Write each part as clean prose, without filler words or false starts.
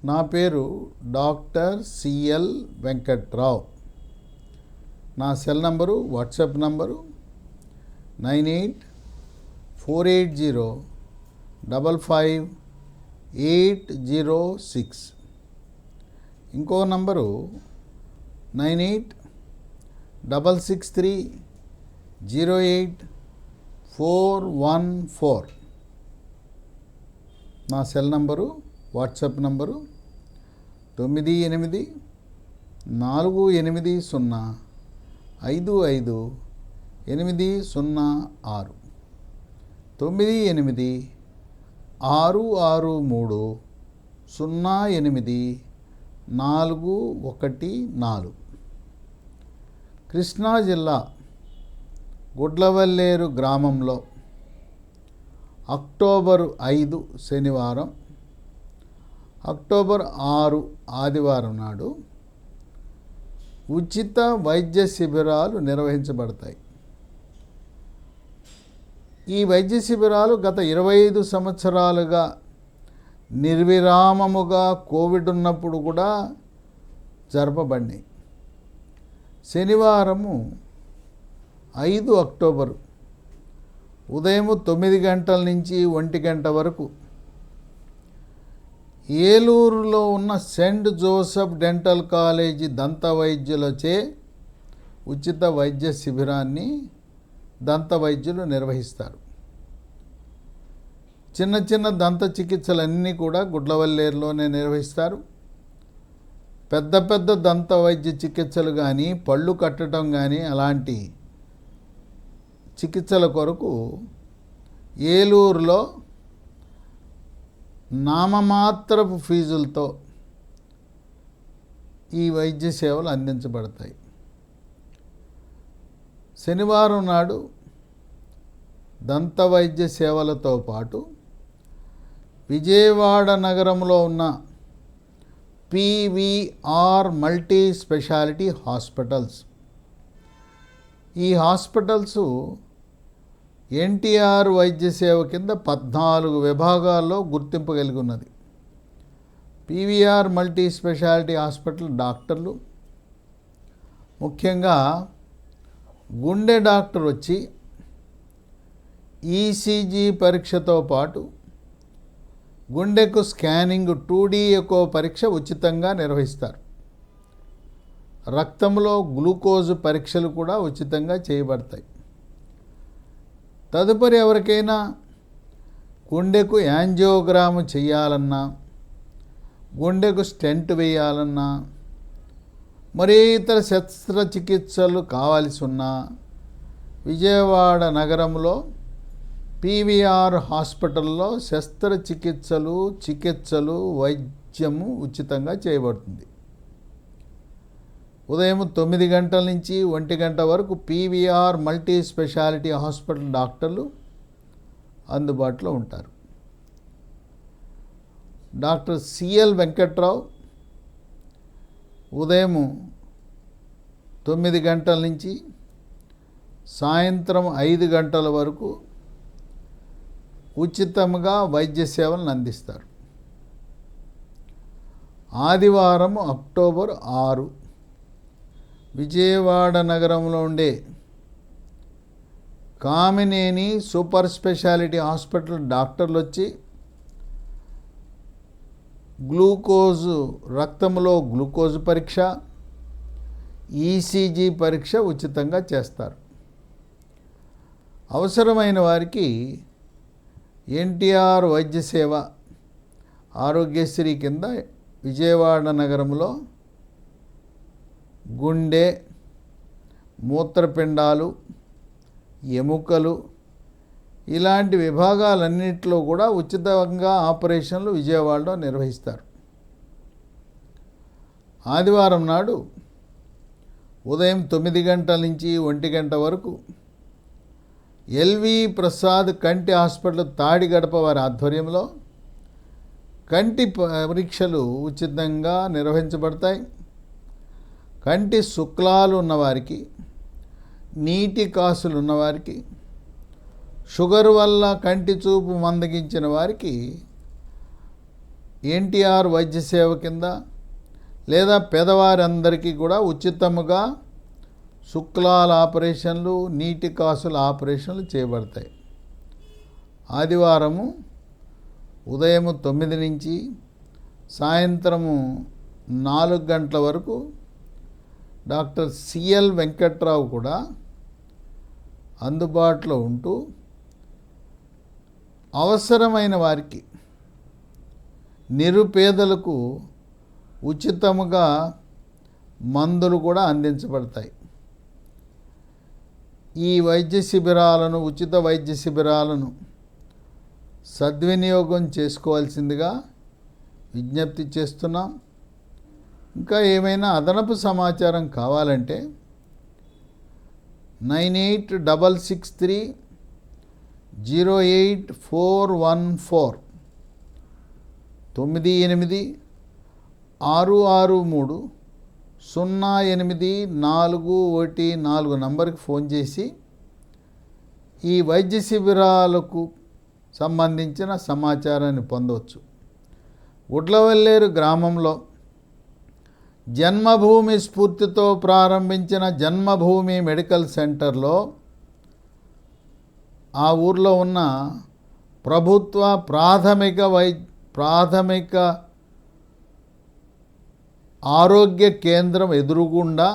నా పేరు doctor CL Venkatrao. నా సెల్ నంబరు, వాట్సాప్ నంబరు 9848055806. ఇంకో నంబరు 9866308414. నా cell number, WhatsApp number 984055806 9866308414. Krishna జిల్లా గుడ్లవల్లేరు గ్రామంలో అక్టోబర్ 5 శనివారం, అక్టోబర్ 6 ఆదివారం నాడు ఉచిత వైద్య శిబిరాలు నిర్వహించబడతాయి. ఈ వైద్య శిబిరాలు గత 25 సంవత్సరాలుగా నిర్విరామముగా కోవిడ్ ఉన్నప్పుడు కూడా జరపబడినాయి. శనివారము 5 అక్టోబరు ఉదయం 9 గంటల నుంచి 1 గంట వరకు ఏలూరులో ఉన్న సెయింట్ జోసెఫ్ డెంటల్ కాలేజీ దంత వైద్యులచే ఉచిత వైద్య శిబిరాన్ని దంత వైద్యులు నిర్వహిస్తారు. చిన్న చిన్న దంత చికిత్సలన్నీ కూడా గుడ్లవల్లేరులోనే నిర్వహిస్తారు. పెద్ద పెద్ద దంత వైద్య చికిత్సలు కానీ, పళ్ళు కట్టడం కానీ అలాంటి చికిత్సల కొరకు ఏలూరులో నామమాత్రపు ఫీజులతో ఈ వైద్య సేవలు అందించబడతాయి. శనివారం నాడు దంత వైద్య సేవలతో పాటు విజయవాడ నగరంలో ఉన్న పీవీఆర్ మల్టీ స్పెషాలిటీ హాస్పిటల్స్, ఈ హాస్పిటల్స్ ఎన్టీఆర్ వైద్య సేవ కింద 14 విభాగాల్లో గుర్తింపు కలిగి ఉన్నది. పీవీఆర్ మల్టీ స్పెషాలిటీ హాస్పిటల్ డాక్టర్లు ముఖ్యంగా గుండె డాక్టర్ వచ్చి ఈసీజీ పరీక్షతో పాటు గుండెకు స్కానింగ్ 2D ఎకో పరీక్ష ఉచితంగా నిర్వహిస్తారు. రక్తంలో గ్లూకోజ్ పరీక్షలు కూడా ఉచితంగా చేయబడతాయి. తదుపరి ఎవరికైనా గుండెకు యాంజియోగ్రామ్ చేయాలన్నా, గుండెకు స్టెంట్ వేయాలన్నా, మరి ఇతర శస్త్రచికిత్సలు కావాల్సి ఉన్నా విజయవాడ నగరంలో పీవీఆర్ హాస్పిటల్లో శస్త్రచికిత్సలు, చికిత్సలు, వైద్యము ఉచితంగా చేయబడుతుంది. ఉదయం 9 గంటల నుంచి 1 గంట వరకు పీవీఆర్ మల్టీ స్పెషాలిటీ హాస్పిటల్ డాక్టర్లు అందుబాటులో ఉంటారు. డాక్టర్ సిఎల్ వెంకట్రావు ఉదయం 9 గంటల నుంచి సాయంత్రం 5 గంటల వరకు ఉచితంగా వైద్య సేవలను అందిస్తారు. ఆదివారం అక్టోబర్ 6 విజయవాడ నగరంలో ఉండే కామినేని సూపర్ స్పెషాలిటీ హాస్పిటల్ డాక్టర్లు వచ్చి గ్లూకోజు, రక్తంలో గ్లూకోజ్ పరీక్ష, ఈసీజీ పరీక్ష ఉచితంగా చేస్తారు. అవసరమైన వారికి ఎన్టీఆర్ వైద్య సేవ ఆరోగ్యశ్రీ కింద విజయవాడ నగరంలో గుండె, మూత్రపిండాలు, ఎముకలు ఇలాంటి విభాగాలన్నింటిలో కూడా ఉచితంగా ఆపరేషన్లు విజయవాడలో నిర్వహిస్తారు. ఆదివారం నాడు ఉదయం 9 గంటల నుంచి 1 గంట వరకు ఎల్వి ప్రసాద్ కంటి హాస్పిటల్ తాడిగడప వారి ఆధ్వర్యంలో కంటి పరీక్షలు ఉచితంగా నిర్వహించబడతాయి. కంటి శుక్లాలు ఉన్నవారికి, నీటి కాసులు ఉన్నవారికి, షుగర్ వల్ల కంటి చూపు మందగించిన వారికి ఎన్టీఆర్ వైద్య సేవ కింద లేదా పేదవారందరికీ కూడా ఉచితముగా శుక్లాల ఆపరేషన్లు, నీటి కాసుల ఆపరేషన్లు చేయబడతాయి. ఆదివారము ఉదయం 9 నుంచి సాయంత్రము 4 గంటల వరకు డాక్టర్ సిఎల్ వెంకట్రావు కూడా అందుబాటులో ఉంటూ అవసరమైన వారికి, నిరుపేదలకు ఉచితముగా మందులు కూడా అందించబడతాయి. ఈ వైద్య శిబిరాలను, ఉచిత వైద్య శిబిరాలను సద్వినియోగం చేసుకోవాల్సిందిగా విజ్ఞప్తి చేస్తున్నాం. ఇంకా ఏమైనా అదనపు సమాచారం కావాలంటే 9866308414 9866308414 నంబర్కి ఫోన్ చేసి ఈ వైద్య శిబిరాలకు సంబంధించిన సమాచారాన్ని పొందవచ్చు. గుడ్లవల్లేరు గ్రామంలో జన్మభూమి స్ఫూర్తితో ప్రారంభించిన జన్మభూమి మెడికల్ సెంటర్లో ఆ ఊర్లో ఉన్న ప్రభుత్వ ప్రాథమిక ఆరోగ్య కేంద్రం ఎదురుగుండా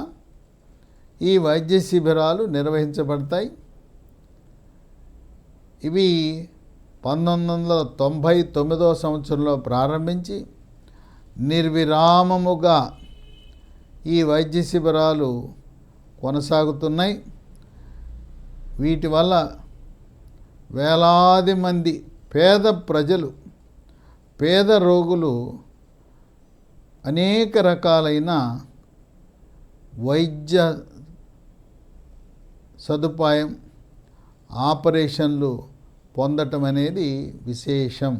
ఈ వైద్య శిబిరాలు నిర్వహించబడతాయి. ఇవి 1999 సంవత్సరంలో ప్రారంభించి నిర్విరామముగా ఈ వైద్య శిబిరాలు కొనసాగుతున్నాయి. వీటి వల్ల వేలాది మంది పేద ప్రజలు, పేద రోగులు అనేక రకాలైన వైద్య సదుపాయం, ఆపరేషన్లు పొందటం అనేది విశేషం.